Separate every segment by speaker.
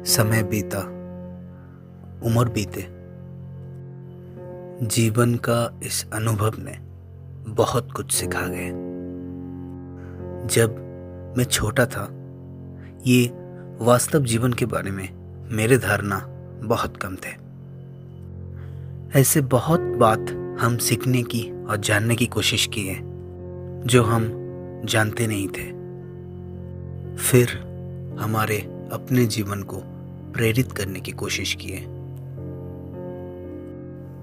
Speaker 1: समय बीता, उम्र बीते, जीवन का इस अनुभव ने बहुत कुछ सिखा गए। जब मैं छोटा था, ये वास्तव जीवन के बारे में मेरे धारणा बहुत कम थे। ऐसे बहुत बात हम सीखने की और जानने की कोशिश किए जो हम जानते नहीं थे। फिर हमारे अपने जीवन को प्रेरित करने की कोशिश किए।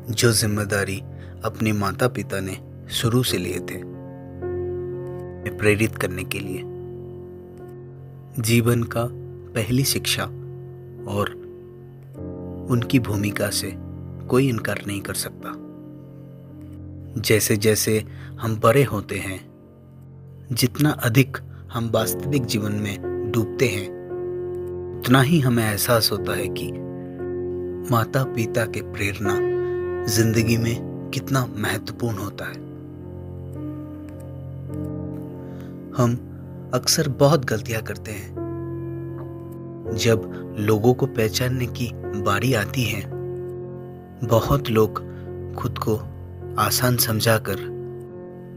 Speaker 1: जो जिम्मेदारी अपने माता पिता ने शुरू से लिए थे प्रेरित करने के लिए, जीवन का पहली शिक्षा और उनकी भूमिका से कोई इनकार नहीं कर सकता। जैसे जैसे हम बड़े होते हैं, जितना अधिक हम वास्तविक जीवन में डूबते हैं, उतना ही हमें एहसास होता है कि माता पिता के प्रेरणा जिंदगी में कितना महत्वपूर्ण होता है। हम अक्सर बहुत गलतियां करते हैं। जब लोगों को पहचानने की बारी आती है, बहुत लोग खुद को आसान समझाकर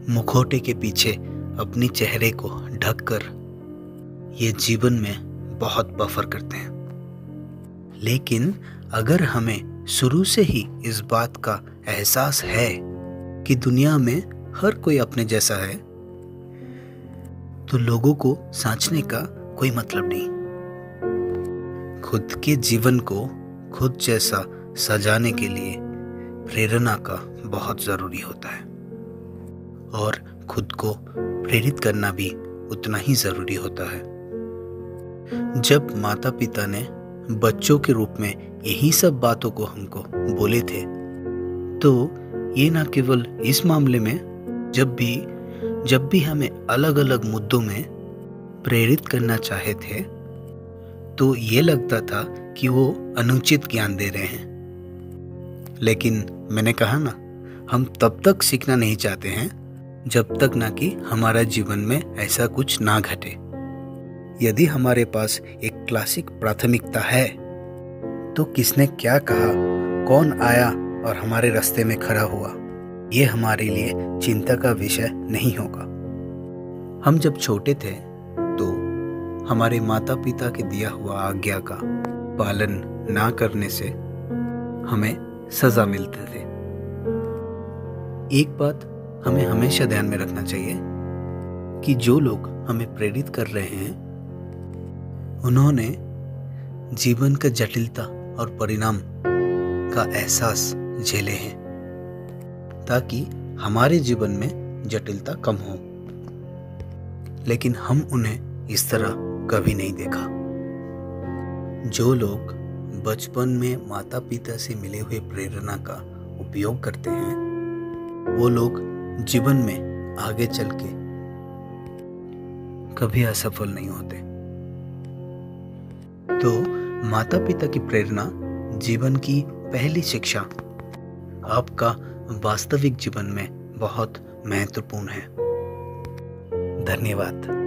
Speaker 1: मुखौटे के पीछे अपनी चेहरे को ढककर ये जीवन में बहुत बफर करते हैं। लेकिन अगर हमें शुरू से ही इस बात का एहसास है कि दुनिया में हर कोई अपने जैसा है, तो लोगों को सांचने का कोई मतलब नहीं। खुद के जीवन को खुद जैसा सजाने के लिए प्रेरणा का बहुत जरूरी होता है, और खुद को प्रेरित करना भी उतना ही जरूरी होता है। जब माता पिता ने बच्चों के रूप में यही सब बातों को हमको बोले थे, तो ये ना केवल इस मामले में, जब भी हमें अलग अलग मुद्दों में प्रेरित करना चाहे थे, तो ये लगता था कि वो अनुचित ज्ञान दे रहे हैं। लेकिन मैंने कहा ना, हम तब तक सीखना नहीं चाहते हैं जब तक ना कि हमारा जीवन में ऐसा कुछ ना घटे। यदि हमारे पास एक क्लासिक प्राथमिकता है, तो किसने क्या कहा, कौन आया और हमारे रास्ते में खड़ा हुआ, ये हमारे लिए चिंता का विषय नहीं होगा। हम जब छोटे थे तो हमारे माता पिता के दिया हुआ आज्ञा का पालन ना करने से हमें सजा मिलते थे। एक बात हमें हमेशा ध्यान में रखना चाहिए कि जो लोग हमें प्रेरित कर रहे हैं, उन्होंने जीवन का जटिलता और परिणाम का एहसास झेले हैं, ताकि हमारे जीवन में जटिलता कम हो। लेकिन हम उन्हें इस तरह कभी नहीं देखा। जो लोग बचपन में माता पिता से मिले हुए प्रेरणा का उपयोग करते हैं, वो लोग जीवन में आगे चल के कभी असफल नहीं होते। तो माता पिता की प्रेरणा जीवन की पहली शिक्षा आपका वास्तविक जीवन में बहुत महत्वपूर्ण है। धन्यवाद।